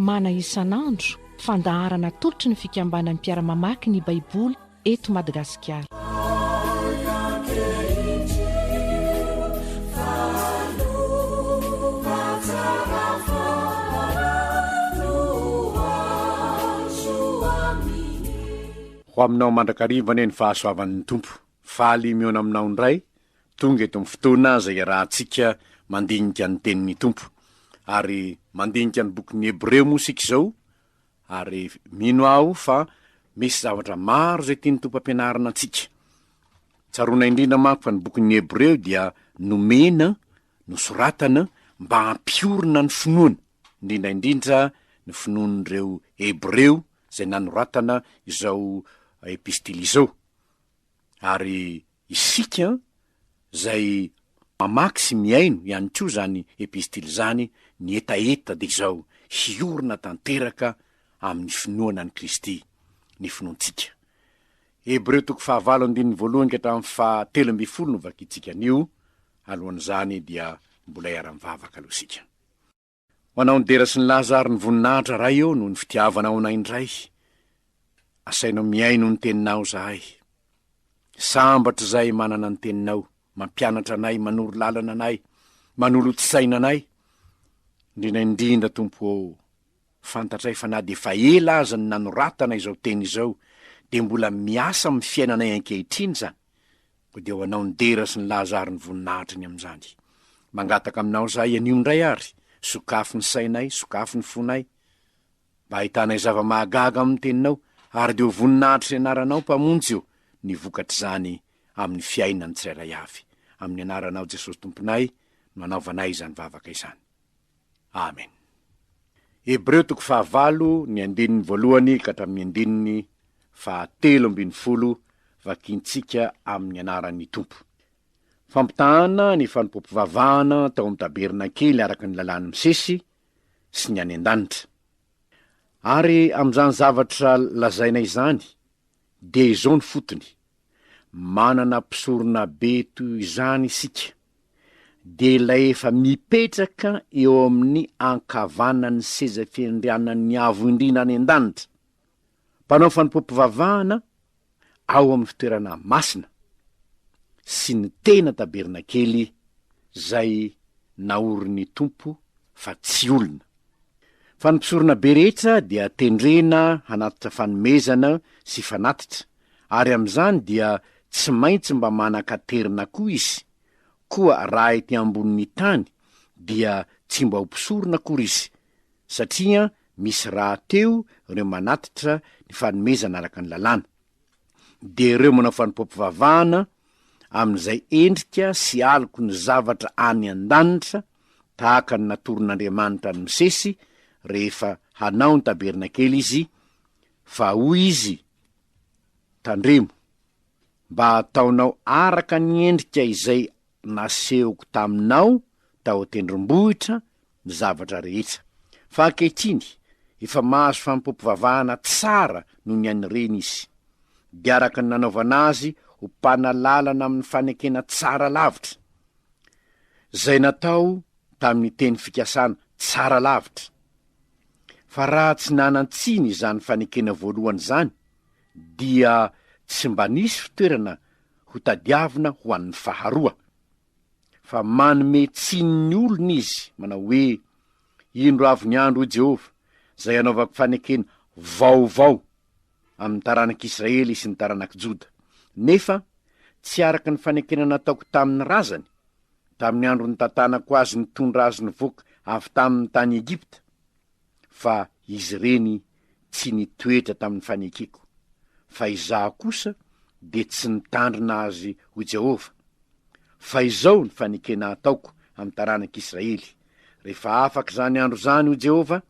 mana isan'andro fandaharana tolotry ny fikambanan'ny mpiara-mamaky ny baiboly eto Madagasikara. Ho aminao mandrakarivana ny fahasoavan'ny tompo. Faly miona aminao indray, tonga eto amin'ny fotoana izay rahantsika mandinika ny tenin'ny tompo. Ary mandinika ny bokin'ny Hebreo moa isika izao, ary mino aho fa misy zavatra maro izay tiany tompo ampianarana antsika. Tsaroana indrindra manko fa ny bokin'ny Hebreo dia nomena, nosoratana mba hampiorina ny finoana, indrindraindrindra ny finoan'ireo Hebreo izay nanoratana izao epistily izao. Ary isika zay mamaky sy miaino ihany koa zany epistily zany ny etaeta dia izao hiorina tanteraka amin'ny finoana ny Kristy, ny finoantsika. Hebreo 9:1-7 no vakitsika anio. Alohan'izany dia mbola iara-mivavaka aloha isika. Ho anao ny Dera sy ny Lazary ny voninahitra ray eo no ny fitiavanao anay indray. Asainao miaino ny teninao zahay. Sambatra zay manana ny teninao, mampianatra anay, manoro lalana anay, manolotsaina anay. Indrindra Tompo, fantatray fa na dia efa ela aza ny nanoratana izao teny izao, dia mbola miasa amin'ny fiainanay ankehitriny zany. Ko dia ho anao ny Dera sy ny Lazary ny voninahitra ny amin'izany. Mangataka aminao zahay anio indray ary, sokafo ny sainay, sokafo ny fonay, mba ahitanay zava-mahagaga amin'ny teninao, ary dia ho voninahitra sy anaranao mpamonjy io ny vokatra zany amin'ny fiainany tsirairay avy. Amin'ny anaranao Jesosy Tomponay, no anaovanay izany vavaka izany. Amen. Hebreo 9:1-7 vakintsika amin'ny anaran'ny Tompo. Fampitahana ny fanompoam-pivavahana tao amin'ny tabernakely araka ny lalàny misesy sy ny any an-danitra. Ary amin'izany zavatra lazaina izany, dia izao ny fotony. Manana mpisorona be toy izany isika, dia ilay efa mipetraka eo amin'ny ankavanan'ny seza fiandrianan'ny avo indrina any an-danitra, mpanao fanompoam-pivavahana ao amin'ny fitoerana masina sy ny tena tabernakely zay naorin'ny Tompo fa tsy olona. Fa ny mpisorona be rehetra dia tendrena hanatitra fanomezana sy fanatitra, ary amin'izany dia tsy maintsy mba manan-katerina koa izy, koa raha ety ambonin'ny tany dia tsy mba ho mpisorona koa izy, satria misy raha teo ireo manatitra ny fanomezana araka ny lalàna. Dia ireo manao fanompoam-pivavahana amin'izay endrika sy aloko ny zavatra any an-danitra, tahaka ny natoron'Andriamanitra ny misesy rehefa hanao ny tabernakely izy, fa hoy izy tandremo, mba ataonao araka ny endrika izay nasehoko taminao tao tendrombohitra ny zavatra rehetra. Fa ankehitriny efa mahazo fanompoam-pivavahana tsara noho ny an'ireny izy, dia araka ny nanaovana azy ho mpanalalana amin'ny fanekena tsara lavitra, zay natao tamin'ny teny fikasana tsara lavitra. Fa raha tsy nanantsiny izany fanekena voalohany zany, dia tsy mba nisy fitoerana ho tadiavina ho an'ny faharoa. Fa manome tsiny ny olona izy, manao hoe, indro avy ny andro Jehova, zay anaovako fanekena vaovao amin'ny taranak'Israely sy ny taranak'i Joda. Nefa tsy araka ny fanekena nataoko tamin'ny razany, tamin'ny andro ny tantanako azy ny tondra azy nivoaka avy tamin'ny tany Egipta, fa izy reny tsy nitoetra tamin'ny fanekeko. Fa izaho kosa dia tsy nitandrina azy ho Jehova. Fa izao ny fanekena ataoko amin'ny taranak'Israely. Rehefa afaka zany andro zany ho Jehova,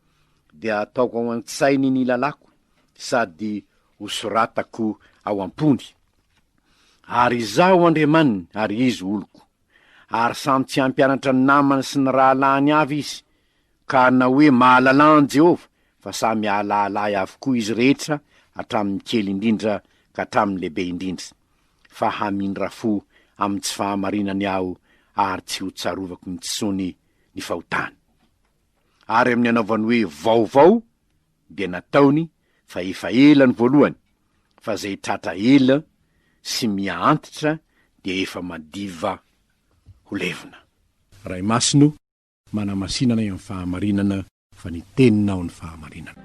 dia ataoko ao an-tsainy ny lalako, sady ho soratako ao am-pony. Ary izaho Andriamaniny, ary izy oloko. Ary samy tsy hampianatra ny namany sy ny rahalany avy izy, ka na hoe mahalalan Jehova, fa samy ahalalay avokoa izy rehetra, hatramin'ny kely indrindra ka hatramin'ny lehibe indrindra. Fa hamindra fo amin'ny tsy fahamarinany aho, ary tsy ho tsarovako ny tsony ny fahotany. ary amin'ny anaovany hoe vaovao dia nataony fa efa ela ny voalohany, fa zay tratra ela sy miantitra dia efa madiva ho levina. Ray masino, manamasinana eo amin'ny fahamarinana fa ny teninao ny fahamarinana.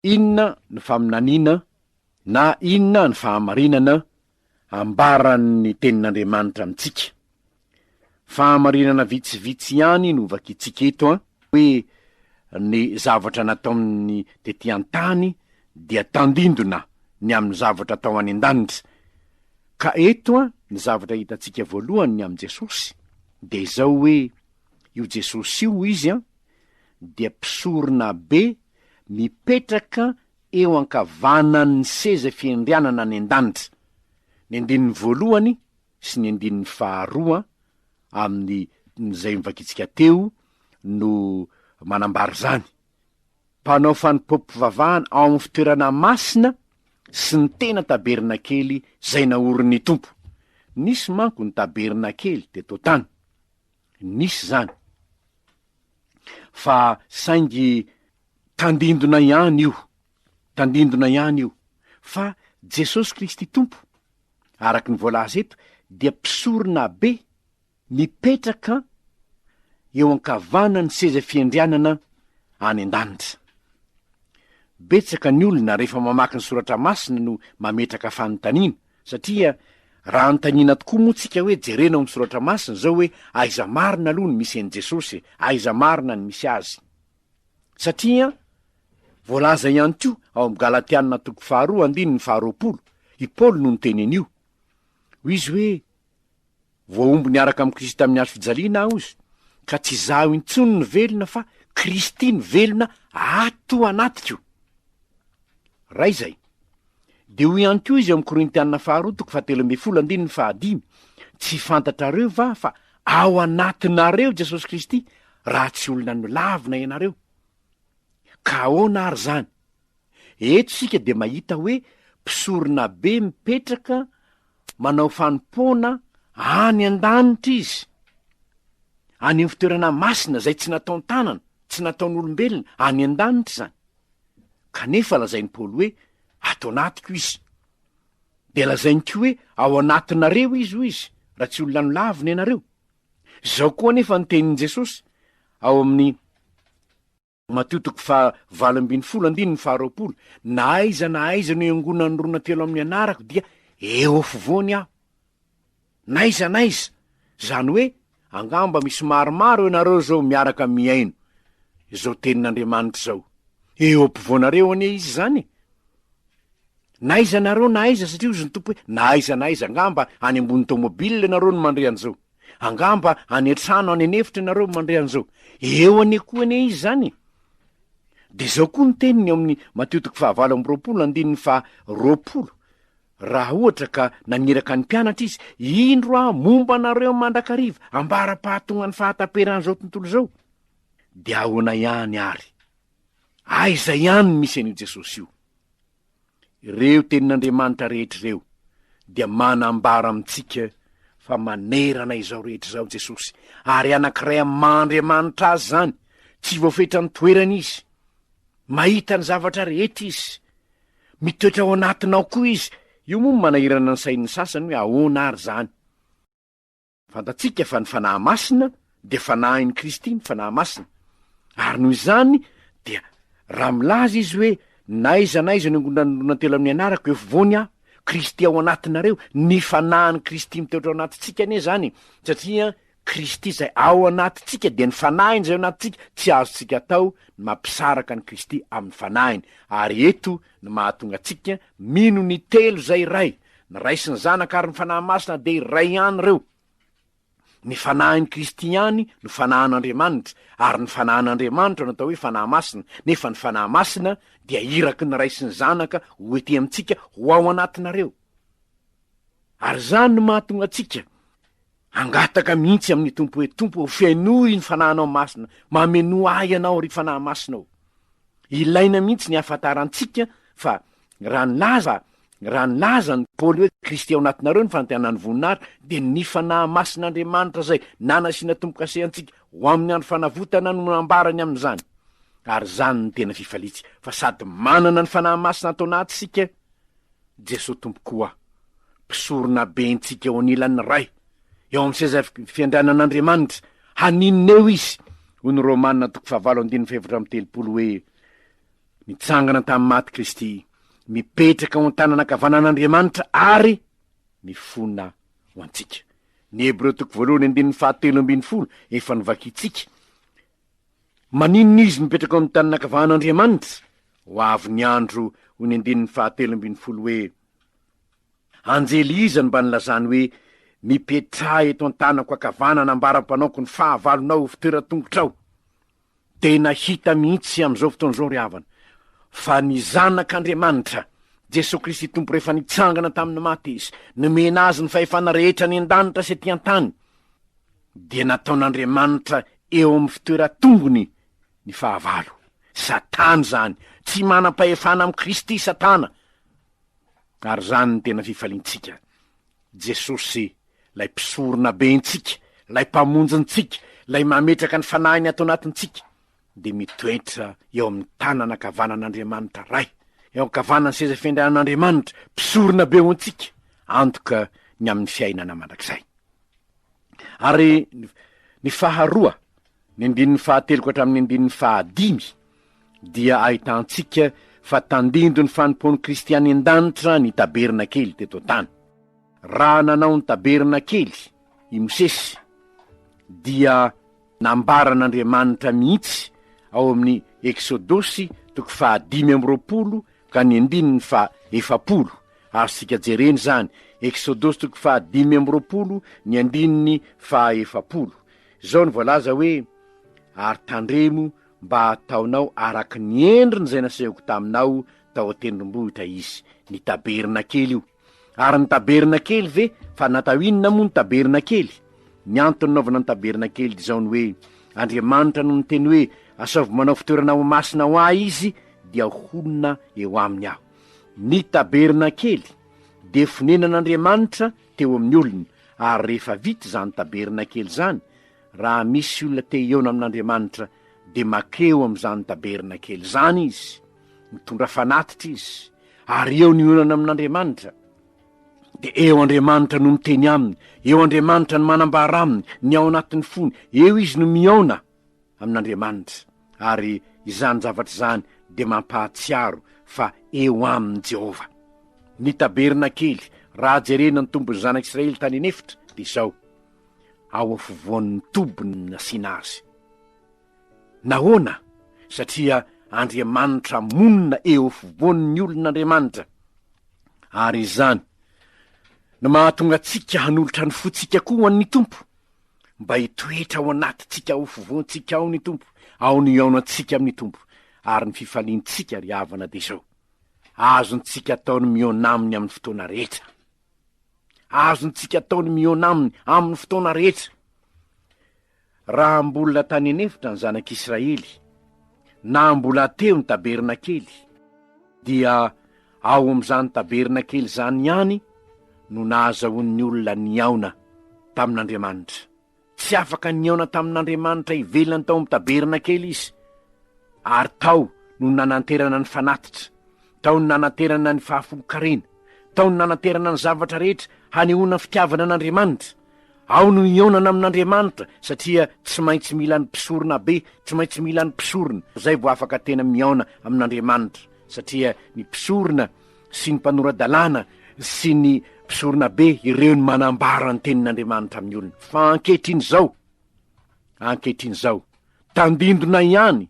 Inona ny faminaniana na inona ny fahamarinana ambaran'ny tenin'Andriamanitra amintsika? Fahamarinana vitsivitsy ihany no vakitsika eto hoe ny zavatra natao amin'ny tety an-tany dia tandindona ny amin'ny zavatra atao any an-danitra. Ka eto ny zavatra hitantsika voalohany ny amin'ny Jesosy dia izao hoe io Jesosy io izy dia mpisorona be mipetraka eo ankavanan'ny seza fiandrianana any an-danitra. Ny andininy voalohany sy ny andininy faharoa amin'ny zay mivakitsika teo no manambary zany. Mpanao fanimpom-pivavahana ao amin'ny fitoerana masina sy ny tena tabernakely zay naorin'ny Tompo. Nisy manko ny tabernakely teto tany, nisy zany, fa saingy tandindona ihany io, fa Jesosy Kristy Tompo, araky ny voalaza eto, dia mpisorona be mipetraka eo ankavanan'ny seza fiandrianana any an-danitra. Betsaka ny olona rehefa mamaky ny soratra masina no mametraka fanontaniana, satria raha anontaniana tokoa moa tsika hoe jerena ao amin'ny soratra masina zao hoe aiza marina aloha ny misy an'i Jesosy, aiza marina ny misy azy. Satria voalaza ihany koa ao amin'ny Galatianina 2:2-20, i Paoly no niteny an'io. Izy hoe voaomby niaraka amin'ny Kristy tamin'ny hazo fijaliana aho izy, ka tsy zaho intsony ny velona fa Kristy ny velona ato anatiko. Ray zay. De ho ihany koa izy amin'ny Korintianina 2:13-15, tsy fantatrareo va fa ao anatinareo Jesosy Kristy raha tsy olona nolavina ianareo. Ka ahoana ary zany? Eto sika de mahita hoe mpisorona be mipetraka manao fanompoana any an-danitra izy, any amin'ny fitoerana masina zay tsy nataony tanana, tsy nataon'olombelona, any an-danitra zany. Kanefa lazainy Paoly hoe ato anatiko izy. De lazainy koa hoe ao anatinareo izy ho izy, raha tsy olona nolavina ianareo. Zao koa nefa ny tenin'i Jesosy ao amin'ny Mateo 20:20, na aiza no iangonana ny rona telo amin'ny anarako dia eo afovoany aho. Naiza, zany hoe angamba misy maromaro ianareo zao miaraka miaino zao tenin'Andriamanitra zao, eo ampovoanareo anie izy zany. Naiza nareo na aiza, satria ozy ny Tompo hoe naiza, angamba any ambony tomobile ianareo no mandre an'izao, angamba any an-trano any anefitra ianareo no mandre an'izao, eo anie koa anie izy zany. De zao koa ny teniny amin'ny Mateo 20:20, raha ohatra ka naniraka ny mpianatra izy, indro momba anareo mandrakariva ambara-pahatonga ny fahataperan'izao tontolo zao, de ahoana ihany ary? Aiza ihany misy an'io Jesosy io? Ireo tenin'Andriamanitra rehetra ireo dia manambara amintsika fa manerana izao rehetra zao Jesosy, ary anankiray amin'ny Mahandriamanitra azy zany, tsy voafetra ny toerana izy, mahita ny zavatra rehetra izy, mitoetra ao anatinao koa izy. Io moa manahirana ny sain'ny sasany hoe ahoana ary zany? Fantatsika fa ny fanahy masina de fanahin'ny Kristy ny fanahy masina, ary noho izany dia raha milaza izy hoe naiza ny angonana telo amin'ny anarako eo afovoany aho, Kristy ao anatinareo, ny fanahin'ny Kristy mitoetra ao anatintsika anie zany, satria Kristy zay ao anatintsika de ny fanahiny zay ao anatintsika tsy azotsika atao ny mampisaraka ny Kristy amin'ny fanahiny. Ary eto no mahatonga atsika mino ny telo zay ray, ny ray sy ny zanaka ary ny fanahy masina de ray ihany reo. Ny fanahin'ny Kristy ihany no fanahin'Andriamanitra, ary ny fanahin'Andriamanitra no atao hoe fanahy masina, nefa ny fanahy masina dia iraky ny ray sy ny zanaka ho ety amintsika ho ao anatinareo. Ary zany no mahatonga atsika angataka mihitsy amin'ny Tompo hoe Tompo, fiainoy ny fanahinao masina, mameno ahy ianao ry fanahy masinao. Ilaina mihitsy ny ahafantarantsika fa raha nilaza ny Paoly hoe Kristy ao anatinareo ny fanantenana ny voninahitra, de ny fanahy masin'Andriamanitra zay nanasiana tompo-kasehantsika ho amin'ny andro fanavotana no nambarany amin'izany. Ary zany ny tena fifalitsy, fa sady manana ny fanahy masina atao anatsika Jesosy Tompo koa, mpisorona bentsika eo anilan'ny ray, eo amin'ny seza fiandrianan'Andriamanitra, haninoneo izy. Ho ny Romanina 7:7 hoe nitsangana tamin'ny maty Kristy, mipetraka ao an-tanana ankavanan'Andriamanitra ary mifona ho antsika. Ny Hebreo 2:7 efa novakitsika. Maninona izy mipetraka ao amin'ny tanana ankavanan'Andriamanitra? Ho avy ny andro ho ny 7 hoe anjely iza no mba nilazany hoe mipetraha eto an-tanako ankavanana ambaram-panaoko ny fahavalonao fitoeran-tongotrao. Tena hita mihitsy amin'izao fotoan'izao ry havana fa ny zanak'Andriamanitra Jesosy Kristy Tompo rehefa nitsangana tamin'ny maty izy, nomena azy ny fahefana rehetra ny an-danitra sy ety an-tany, dia nataon'Andriamanitra eo amin'ny fitoeran-tongony ny fahavalo. Satana zany tsy manam-pahefana amin'ny Kristy Satana. Ary zany ny tena fifalintsika. Jesosy lay mpisorona bentsika, lay mpamonjintsika, lay mametraka ny fanahiny atao anatintsika, de mitoetra eo amin'ny tanana ankavanan'Andriamanitra ray, eo ankavanany seza fiandrianan'Andriamanitra, mpisorona be ho antsika antoka ny amin'ny fiainana mandrakizay. Ary ny faharoa, ny 7 dia ahitantsika fa tandindo ny fanompoan'ny Kristy any an-danitra ny tabernakely teto an-tany. Raha nanao ny tabernakely i Mosesy dia nambaran'Andriamanitra mihitsy ao amin'ny Exodosy 5:20 ka ny 9:40. Ary sika jereny zany Exodosy 5:20 ny 9:40. Zao ny voalaza hoe ary tandremo mba ataonao araky ny endriny zay nasehoko taminao tao an-tendrombohitra izy, ny tabernakely io. Ary ny tabernakely ve fa natao inona moa ny tabernakely? Ny antony naovana ny tabernakely zao ny hoe Andriamanitra no niteny hoe asaovy manao fitoerana ho masina ho ahy izy dia honona eo aminy aho. Ny tabernakely de fonenan'Andriamanitra teo amin'ny olona, ary rehefa vita zany tabernakely zany, raha misy olona te hiona amin'Andriamanitra de makeo amin'izany tabernakely zany izy, mitondra fanatitra izy, ary eo ny onana amin'Andriamanitra. De eo Andriamanitra no miteny aminy, eo Andriamanitra no manambara aminy, ny ao anatin'ny fony, eo izy no miaona amin'Andriamanitra. Ary izany zavatra zany de mampahatsiaro fa eo aminy Jehova. Ny tabernakely, raha jerena ny tombon'ny zanak'Israely tany anefitra, de izao ao afovoan'ny tobony nasiana azy. Nahoana? Satria Andriamanitra monina eo afovoan'ny olon'Andriamanitra. Ary izany no mahatonga atsika hanolotra ny fotsika koa an'ny Tompo, mba hitoetra ao anatintsika ao afovoantsika ao ny Tompo, ao ny aonatsika amin'ny Tompo. Ary ny fifalintsika ry havana de izao, azontsika ataony miona aminy amin'ny fotoana rehetra. Azontsika ataony miona aminy amin'ny fotoana rehetra. Raha mbola tany anefitra ny zanak'Israely, na mbola teo ny tabernakely, dia ao amin'izany tabernakely zany ihany no nahazahoan'ny olona niaona tamin'Andriamanitra. Tsy afaka niaona tamin'Andriamanitra ivelany tao amin'ny tabernakely izy, ary tao no nananterana ny fanatitra, tao no nananterana ny fahafolon-karena, tao no nananterana ny zavatra rehetra hanehoana fitiavana an'Andriamanitra. Ao no ionana amin'Andriamanitra, satria tsy maintsy mila ny mpisorona be, tsy maintsy mila ny mpisorona. Zay vo afaka tena miaona amin'Andriamanitra, satria ny mpisorona sy ny mpanora-dalàna sy ny mpisorona be ireo ny manambara ny tenin'Andriamanitra amin'ny olona fa ankehitriny zao tandindona ihany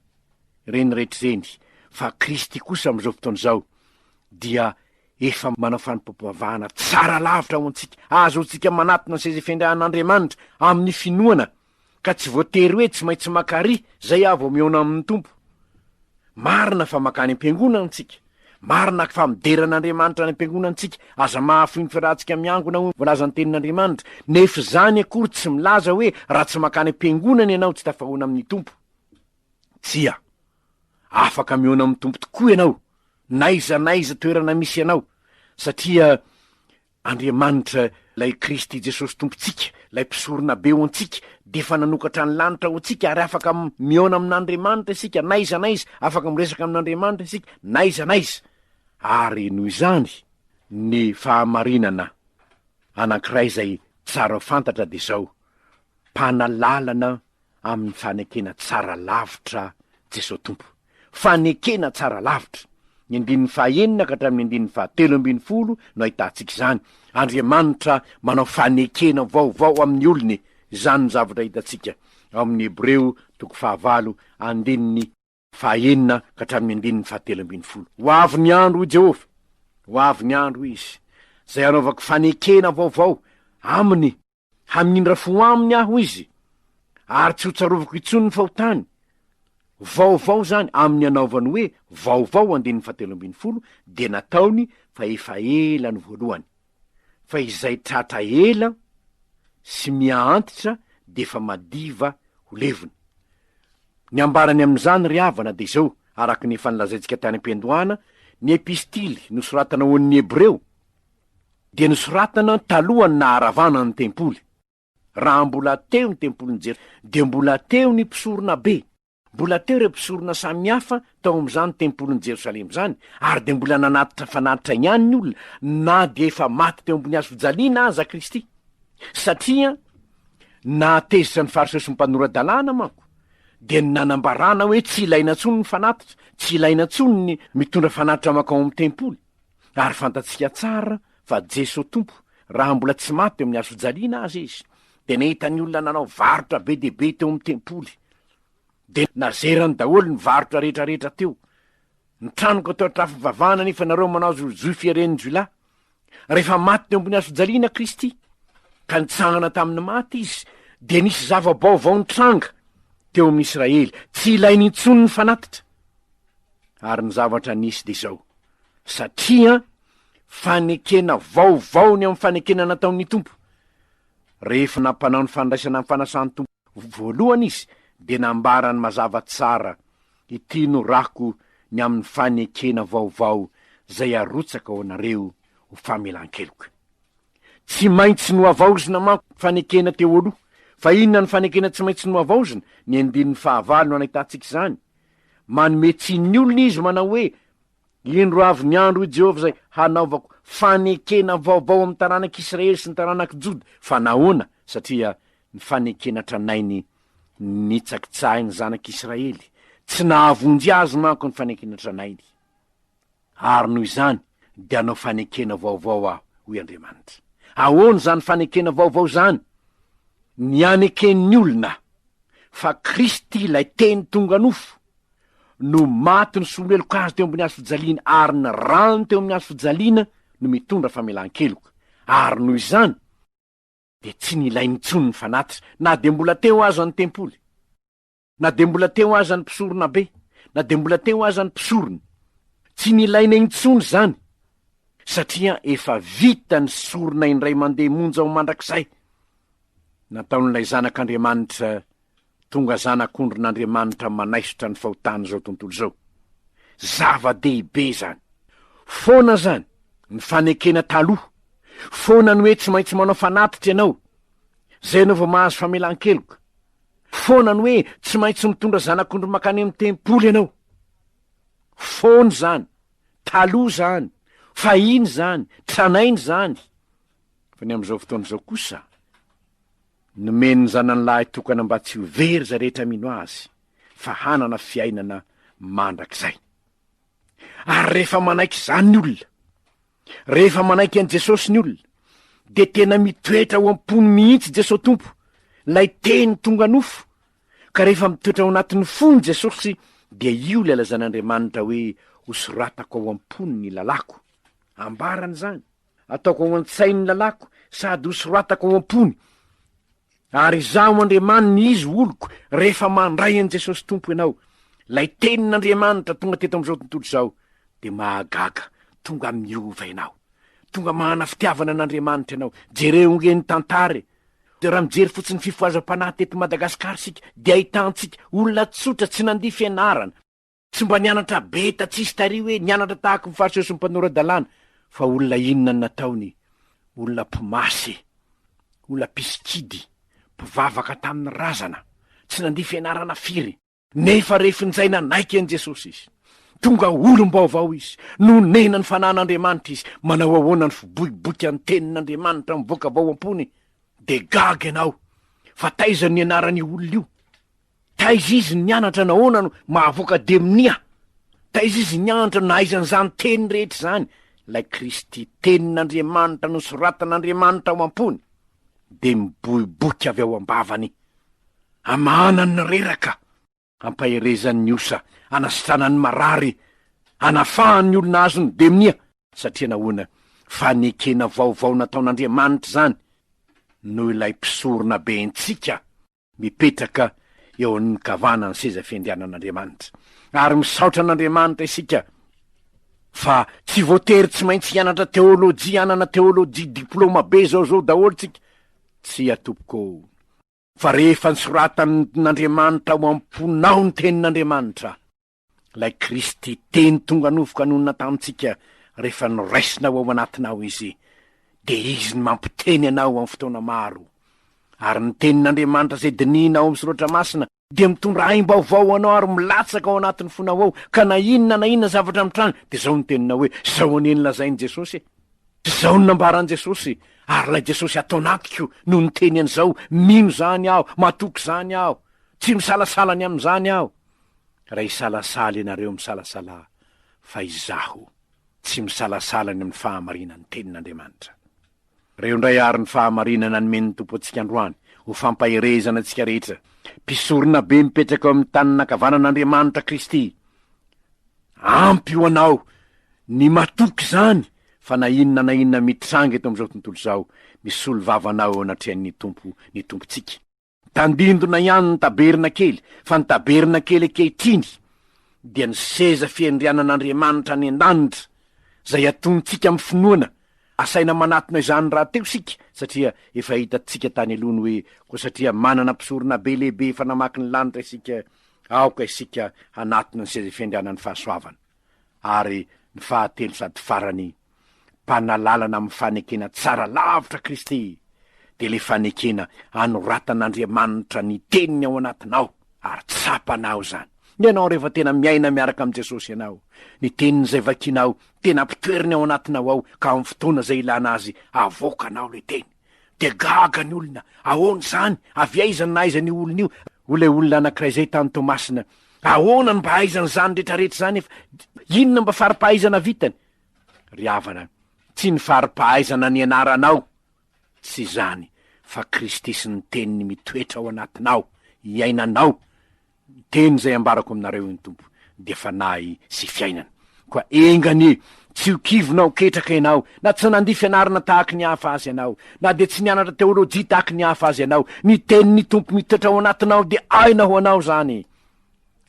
reny rehetra reny fa Kristy kosa amin'izao fotoana izao dia efa manao fanompoam-pivavahana tsara lavitra ho antsika, azo antsika manatona ny seza fiandrian'Andriamanitra amin'ny finoana, ka tsy voatery hoe tsy maintsy makary zay vao miona amin'ny Tompo. Marina fa makany am-piangonana antsika, marina fa mideran'Andriamanitra any am-piangonana antsika, aza mahafiny fiarahantsika miangona ho voalaza ny tenin'Andriamanitra, nefa zany akory tsy milaza hoe raha tsy makany am-piangonana ianao tsy tafahoana amin'ny Tompo. Tsia, afaka miona amin'ny Tompo tokoa ianao, naiza toerana misy ianao, satria Andriamanitra, lay Kristy Jesosy Tompontsika, lay mpisorona be ho antsika, de fa nanokatra ny lanitra ho antsika, ary afaka miona amin'Andriamanitra isika naiza, afaka miresaka amin'Andriamanitra isika naiza. Ary noho izany ny fahamarinana anankiray zay tsara ho fantatra de zao: mpanalalana amin'ny fanekena tsara lavitra Jesosy Tompo. Fanekena tsara lavitra, ny 9 ka hatramin'ny 17 no ahitantsika izany. Andriamanitra manao fanekena vaovao amin'ny olony, izany ny zavatra hitantsika ao amin'ny Hebreo 5:9 ka hatramin'ny 17. Ho avy ny andro Jehova, ho avy ny andro izy zay anaovako fanekena vaovao aminy, hamindra fo aminy aho izy, ary tsy ho tsarovako intsony ny fahotany. Vaovao zany amin'ny anaovany hoe vaovao 17 de nataony fa efa ela ny voalohany, fa izay tratra ela sy miaantitra de fa madiva ho levony. Ny ambarany amin'izany ry havana de zao, araky ny efa nilazaintsika tany am-piandohana, ny epistily nosoratana ho an'ny Hebreo de nosoratana talohany naharavana ny tempoly. Raha mbola teo ny tempoly ny Jery de mbola teo ny mpisorona be, mbola teo ireo mpisorona samihafa tao amin'izany tempolin'ny Jerosalema zany, ary de mbola nanatitra fanatitra ihany ny olona, na de efa maty teo ambony hazo fijaliana aza Kristy, satria natezitra ny fariseho sy ny mpanorandalàna manko, de nanambarana hoe tsy ilaina ntsony ny fanatitra, tsy ilaina ntsony ny mitondra fanatitra makao amin'ny tempoly. Ary fantatsika tsara fa Jesosy Tompo, raha mbola tsy maty teo amin'ny hazo fijaliana aza izy, de nahita ny olona nanao varotra be dehibe teo amin'ny tempoly, de nazerany daholo ny varotra rehetrarehetra teo. Ny tranoko atao trafo-bavahana nefa nareo manao zoy fiaren'ny Jolay. Rehefa maty teo ambony hazo fijaliana Kristy, ka nitsangana tamin'ny maty izy, de nisy zava-baovao nitranga teo amin'ny Israely, tsy ilainy intsony ny fanatitra. Ary ny zavatra nisy de zao: satria fanekena vaovao ny amin'ny fanekena nataon'ny Tompo. Rehefa nampanao ny fandraisana amin'ny fanasan'ny Tompo voalohany izy, de nambarany mazava tsara: ity no rako ny amin'ny fanekena vaovao zay arotsaka ao anareo ho famelan-keloka. Tsy maintsy no avaozina manko fanekena teo aloha, fa inona ny fanekena tsy maintsy no avaozina? Ny 5 no anahitantsika izany: manome tsiny ny olona izy manao hoe indro avy ny andro Jehova zay hanaovako fanekena vaovao amin'ny taranak'Israely sy ny taranak'i-Joda. Fa nahoana? Satria ny fanekena tranainy nitsakitsahiny zanak'Israely, tsy nahavonjy azy manko ny fanekena tranainy. Ary noho izany de anao fanekena vaovao aho, hoy Andriamanitra. Ahoana zany fanekena vaovao zany? Ny aneken'ny olona fa Kristy lay teny tonga nofo no maty ny soleloko azy teo ambony hazo fijaliana, ary ny rano teo amin'ny hazo fijaliana no mitondra famelan-keloka. Ary noho izany de tsy nilainy intsony ny fanatitra, na de mbola teo aza ny tempoly, na de mbola teo aza ny mpisorona be, na de mbola teo aza ny mpisorona, tsy nilaina intsony zany, satria efa vita ny sorona indray mandeha monja ao mandrakizay. Nataon'ilay zanak'Andriamanitra tonga zanak'ondron'Andriamanitra manaisotra ny fahotany zao tontolo zao. Zava-dehibe zany. Foana zany ny fanekena taloha, foana ny hoe tsy maintsy manao fanatitra ianao zay anao vao mahazo famelan-keloka, foana ny hoe tsy maintsy mitondra zanak'ondro makany amin'ny tempoly ianao. Foana zany, taloha zany, fahiny zany, tranainy zany. Fa ny am'izao fotoana zao kosa, nomeny ny zanany lahy tokana mba tsy ho very za rehetra mino azy, fa hanana fiainana mandrakizay. Ary rehefa manaiky zany ny olona, rehefa manaiky an' Jesosy ny olona, de tena mitoetra ho am-pony mihitsy Jesosy tompo, lay teny tonga nofo. Ka rehefa mitoetra ao anatin'ny fony Jesosy, dia io le lazan'Andriamanitra hoe ho soratako ao am-pony ny lalako. Ambarany zany, ataoko ao an-tsainy lalako sady ho soratako ao am-pony. Ary zaho Andriamanina izy oloko rehefa mandray an' Jesosy tompo ianao. Lay tenin'Andriamanitra tonga teto am'izao tontolo zao de mahagaga, tonga miova ianao, tonga mahana fitiavana an'Andriamanitra ianao. Jereo ngeny tantare, de raha mijery fotsiny fifoazam-panahy teto Madagasikara sika, de ahitantsika olona tsotra tsy nandia fianarana, tsy mba nianatra beta tsisy tary hoe nianatra tahaka ny Fariseho sy ny mpanorandalàna, fa olona inona ny nataony? Olona mpimasy, olona piskidy, mpivavaka tamin'ny razana, tsy nandia fianarana firy. Nefa rehefin'izay nanaiky an' Jesosy izy, tonga olom-baovao izy, nonena ny fanan'Andriamanitra izy, manao ahoana ny fiboiboika ny tenin'Andriamanitra mivoaka avao am-pony. De gaga ianao, fa taiza ny anarany olona io? Taiza izy nianatra nahoana no mahavoaka demonia? Taiza izy nianatra nahaizan'izany teny rehetra zany? Lay Kristy tenin'Andriamanitra no soratan'Andriamanitra ao am-pony, de miboiboky avy ao am-bavany, amanany ny reraka, ampaherezan'ny osa, anasitranany marary, anafahan'ny olona azo ny demonia. Satria nahoana? Fanekena vaovao nataon'Andriamanitra zany, noho ilay mpisorona bentsika mipetraka eo amin'ny kavanany seza fiandrianan'Andriamanitra. Ary misaotra an'Andriamanitra isika fa tsy voatery tsy maintsy hianatra teolojia, anana teolojia diplôma be zao daholo tsika. Tsy atopoko, fa rehefa nisoratan'Andriamanitra ao am-ponao ny tenin'Andriamanitra, lay Kristy teny tonga nofoka nonona tamintsika, rehefa noraisinao ao anatinao izy, de izy ny mampiteny anao amin'ny fotoana maro. Ary ny tenin'Andriamanitra zay dininao amin'ny soratra masina de mitondra aim-baovao anao ary milatsaka ao anatin'ny fonao ao, ka na inona zavatra mitrano de zao ny teninao hoe zao aneny lazainy Jesosy, zao ny nambaran'i Jesosy. Ary lay Jesosy ataonatiko no ny teny an'izao, mino zany aho, matoky zany aho, tsy misalasalany am'izany aho. Raha isalasala ianareo misalasala, fa izaho tsy misalasalany amin'ny fahamarinan'ny tenin'Andriamanitra. Reo ndray ary ny fahamarinana nomen'ny tompo antsika androany ho fampaherezana antsika rehetra. Mpisorona be mipetraka eo amin'ny tanina ankavanan'Andriamanitra Kristy. Ampy ho anao ny matoky zany, fa na inona mitranga eto am'izao tontolo zao, misolo vavanao anatrehan'ny ny tompontsika. Tandindona ihany ny taberna kely, fa ny taberna kely ankehitriny dia ny seza fiandrianan'Andriamanitra any an-danitra, zay atontsika amin'ny finoana. Asaina manatona izany raha teo sika, satria efa hitatsika tany alohany hoe koa satria manana mpisorona be lehibe efa namaky ny lanitra isika, aoka isika hanatona ny seza fiandrianan'ny fahasoavana. Ary ny fahatelo sady farany, mpanalalana amin'ny fanekena tsara lavitra Kristy, de le fanekena anoratan'Andriamanitra ny teniny ao anatinao, ary tsapanao zany. Ianao rehefa tena miaina miaraka am' Jesosy ianao, ny tenin'izay vakinao tena mpitoeriny ao anatinao ao, ka amin'ny fotoana zay ilana azy avoakanao le teny. De gaga ny olona, ahoana zany? Avy aizany na aizany olona io? Ho le olona anankiray zay tany Tomasina, ahoana ny mba aizany zany rehetrarehetra zany? Inona mba faripahaizana vitany? Ry havana, tsy ny faripahaizana ny anaranao, tsy zany, fa Kristy sy ny teniny mitoetra ao anatinao, iainanao. Teny zay ambarako aminareo ny tompo, de fanahy sy fiainana. Koa engany, tsy ho kivonao ketraka ianao, na tsy nandia fianarana tahaka ny hafa azy ianao, na de tsy nianatra teolojia tahaka ny hafa azy ianao, ny teniny tompo mitoetra ao anatinao de aina ho anao zany.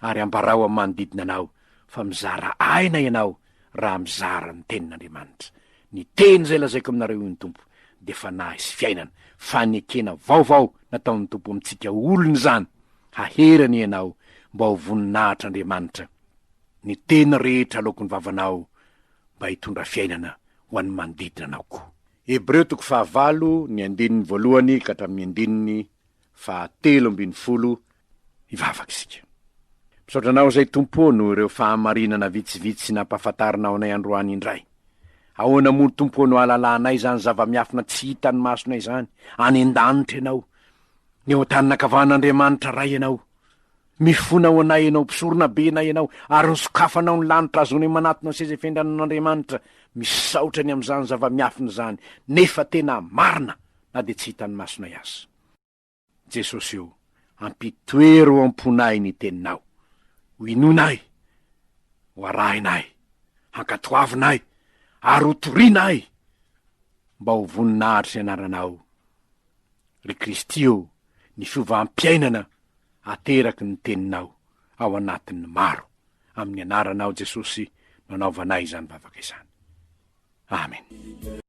Ary ambarao amin'ny manodidina anao, fa mizara aina ianao raha mizara ny tenin'Andriamanitra. Ny teny zay lazaiko aminareo ny tompo, de fanahy sy fiainana, fanekena vaovao nataon'ny tompo amintsika olony zany, haherany ianao mba ho voninahitr'Andriamanitra. Ny teny rehetra alokon'ny vavanao mba hitondra fiainana ho an'ny manodidina anao koa. Hebreo 5 ny andininy voalohany ka hatramin'ny andininy 7:10 ivavaka isika. Misaotra anao zay tompo no ireo fahamarinana vitsivitsy nampahafantarinao anay androany indray. Ahoana moa tompo no alalanay zany zava-miafina tsy hitan'ny masonay zany, any an-danitra ianao, ny ao an-tanina ankavan'Andriamanitra ray ianao, mifona ho anay ianao, mpisorona be nay ianao, ary nisokafanao ny lanitra azony manatona seza fendran'Andriamanitra. Misaotra ny am'izany zava-miafiny zany, nefa tena marina na de tsy hitany masonay azy. Jesosy io, ampitoero ho amponay ny teninao, ho inonay, ho arahinay, hankatoavinay, ary ho torinay, mba ho voninahitra sy anaranao. Ry Kristy io, ny fiovam-piainana ateraky ny teninao ao anatin'ny maro. Amin'ny anaranao Jesosy, nanaovanay izany vavaka izany. Amen.